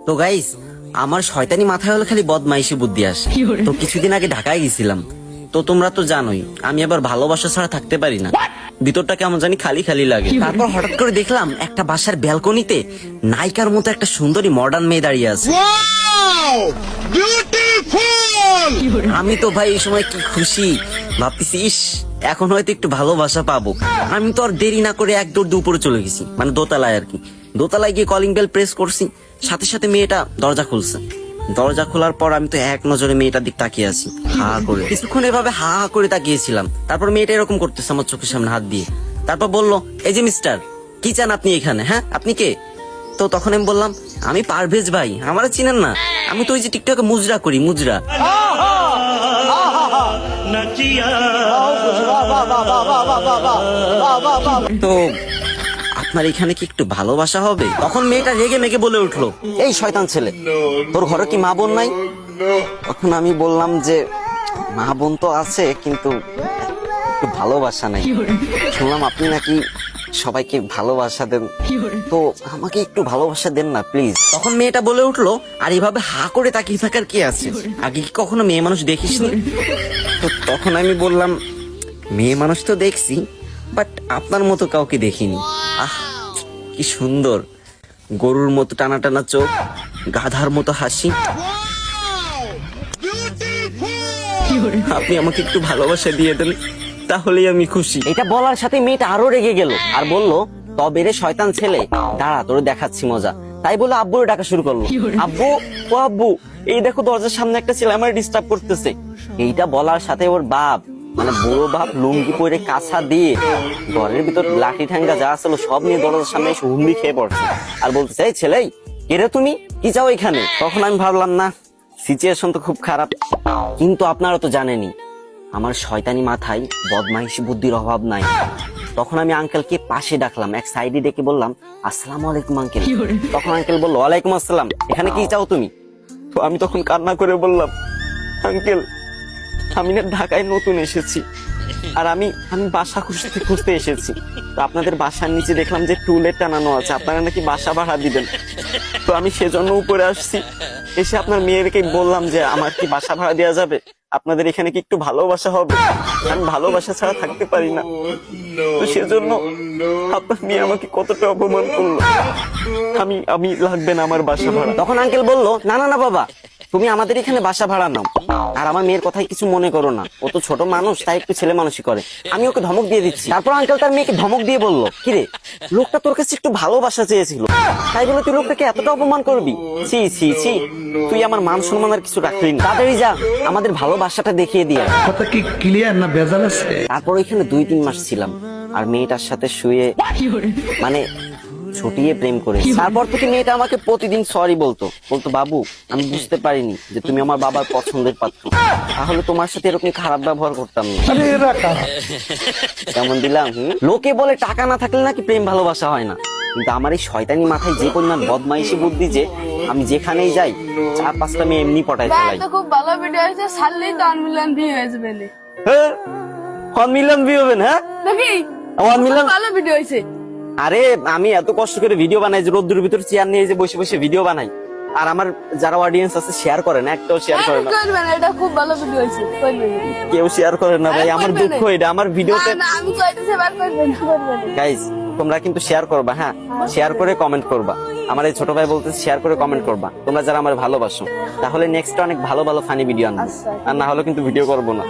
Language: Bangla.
তো গাইস, আমার শয়তানি মাথায় হলে খালি বদমাইশি বুদ্ধি আসে। তো কিছুদিন আগে ঢাকায় গেছিলাম, তো তোমরা তো জানোই আমি আবার ভালোবাসা ছাড়া থাকতে পারি না, ভিতরটা কেমন জানি খালি খালি লাগে। তারপর হঠাৎ করে দেখলাম একটা বাসার ব্যালকনিতে নায়িকার মতো একটা সুন্দরী মডার্ন মেয়ে দাঁড়িয়ে আছে। আমি তো ভাই এই সময় কি খুশি, ভাবতেছি ইস এখন হয়তো একটু ভালোবাসা পাবো। আমি তো আর দেরি না করে এক দৌড় দিয়ে উপরে চলে গেছি, মানে দোতলায় আর কি। দোতলায় গিয়ে কলিং বেল প্রেস করছি, সাথে সাথে মেয়েটা দরজা খুলছে। দরজা খোলার পর আমি তো এক নজরে মেয়েটার দিক তাকিয়ে আছি, হা করে কিছুক্ষণ এভাবে হা হা করে তাকিয়েছিলাম। তারপর মেয়েটা এরকম করতেছে আমার চোখের সামনে হাত দিয়ে। তারপর বলল, এই যে মিস্টার, কি চান আপনি এখানে? হ্যাঁ, আপনি কে? তো তখন আমি বললাম, আমি পারভেজ ভাই, আমারা চিনেন না? আমি তো ওই যে টিকটকে মুজরা করি, মুজরা। তো আপনার এখানে কি একটু ভালোবাসা হবে? তখন মেয়েটা রেগে মেগে বলে উঠলো, এই শয়তান ছেলে, তোর ঘরে কি মা বোন নাই? তখন আমি বললাম যে মা বোন তো আছে, কিন্তু একটু ভালোবাসা নাই। শুনলাম আপনি নাকি সবাইকে ভালোবাসা দেন, তো আমাকে একটু ভালোবাসা দেন না প্লিজ। তখন মেয়েটা বলে উঠলো, আর এভাবে হা করে তাকিয়ে থাকার কি আছে? আগে কি কখনো মেয়ে মানুষ দেখিসনি? তো তখন আমি বললাম, মেয়ে মানুষ তো দেখছি, বাট আপনার মতো কাউকে দেখিনি। আহ কি সুন্দর, গরুর মতো টানা টানা চোখ, গাধার মতো হাসি। আপনি আমাকে একটু ভালোবাসা দিয়ে দেন, তাহলেই আমি খুশি। এটা বলার সাথে মেয়েটা আরো রেগে গেল আর বলল, তবে রে শয়তান ছেলে, দাঁড়া তোরে দেখাচ্ছি মজা। তাই বলে আব্বুর ডাকা শুরু করলো, আব্বু ও আব্বু, এই দেখো দরজার সামনে একটা ছেলে আমার ডিস্টার্ব করতেছে। এইটা বলার সাথে ওর বাপ, মানে বড় বাপ, লুঙ্গি পরে কাঁচা দিয়ে ঘরের ভিতর লাঠি ঠ্যাঙ্গা যা ছিল সব নিয়ে দরজার সামনে এসে হুমড়ি খেয়ে পড়ছে আর বলতেছে, এই ছেলে, কে রে তুমি, কি চাও এখানে? তখন আমি ভাবলাম, না সিচুয়েশন তো খুব খারাপ, কিন্তু আপনারা তো জানেনই আমার শয়তানি মাথায় বদমাইশি বুদ্ধির অভাব নাই। তখন আমি আঙ্কেলকে পাশে ডাকলাম, এক সাইডে ডেকে বললাম, আসসালামু আলাইকুম আঙ্কেল। তখন আঙ্কেল বললো, ওয়ালাইকুম আসসালাম, এখানে কি চাও তুমি? তো আমি তখন কান্না করে বললাম, আঙ্কেল আমি না ঢাকায় নতুন এসেছি, আর আমি বাসা খুঁজতে খুঁজতে এসেছি। তো আপনাদের বাসার নিচে দেখলাম যে টুলেট টানানো আছে, আপনারা নাকি বাসা ভাড়া দিবেন। তো আমি সেজন্য উপরে আসছি, এসে আপনার মেয়েরকে বললাম যে আমার কি বাসা ভাড়া দেওয়া যাবে? আপনাদের এখানে কি একটু ভালোবাসা হবে? আমি ভালোবাসা ছাড়া থাকতে পারি না। তো সেজন্য আপনার মেয়ে আমাকে কতটা অপমান করলো। আমি লাগবে না আমার বাসা ভাড়া। তখন আঙ্কেল বললো, না না না বাবা, তুমি আমাদের এখানে বাসা ভাড়া নাও, আর আমার মেয়ের কথাই কিছু মনে করো না, ও তো ছোট মানুষ, তাই একটু ছেলে মানুষই করে। আমি ওকে ধমক দিয়ে দিচ্ছি। তারপর আঙ্কেল তার মেয়েকে ধমক দিয়ে বললো, কিরে, লোকটা তোর কাছে একটু ভালোবাসা চেয়েছিল, তাই বলে তুই লোকটাকে এতটা অপমান করবি? ছি ছি ছি, তুই আমার মান সম্মান আর কিছু রাখলি না, তাড়াতাড়ি যা আমাদের ভালোবাসাটা দেখিয়ে দিয়ে। কথা কি ক্লিয়ার না ভেজাল আছে? তারপর ওইখানে 2-3 মাস ছিলাম, আর মেয়েটার সাথে শুয়ে মানে ছুটিয়ে প্রেম করে। তারপর থেকে মেয়েটা আমাকে প্রতিদিন সরি বলতো, বাবু আমি বুঝতে পারিনি যে তুমি আমার বাবার পছন্দের পাত্র, তাহলে তোমার সাথে এরকম খারাপ ব্যবহার করতাম না। কেমন দিলাম? লোকে বলে টাকা না থাকলে নাকি প্রেম ভালোবাসা হয় না, কিন্তু আমার এই শয়তানি মাথায় যে পরিমাণ বদমাইশি বুদ্ধি যে আমি যেখানেই যাই 4-5টা মেয়ে এমনি পটাই ফেলাই। খুব ভালো ভিডিও হয়েছে, ছাড়লেই তো 1 মিলিয়ন ভিউ হয়ে যাবে। 1 মিলিয়ন ভিউ হবে না? নাকি 1 মিলিয়ন? ভালো ভিডিও হয়েছে। আরে আমি এত কষ্ট করে ভিডিও বানাই, যে রোদ্দুর ভিতর চেয়ার নিয়ে যে বসে বসে ভিডিও বানাই, আর আমার যারা অডিয়েন্স আছে শেয়ার করে না, একটাও শেয়ার করে না। করবেন, এটা খুব ভালো ভিডিও হয়েছে, করবেন। কেউ শেয়ার করে না ভাই, আমার দুঃখ এটা। আমার ভিডিওতে না আমি কইতেছি বার করবেন, করবেন। গাইস তোমরা কিন্তু শেয়ার করবা, হ্যাঁ শেয়ার করে কমেন্ট করবা। আমার এই ছোট ভাই বলতে শেয়ার করে কমেন্ট করবা তোমরা যারা আমার ভালোবাসো, তাহলে নেক্সট অনেক ভালো ভালো ফানি ভিডিও আনবো, আর না হলে কিন্তু ভিডিও করবো না।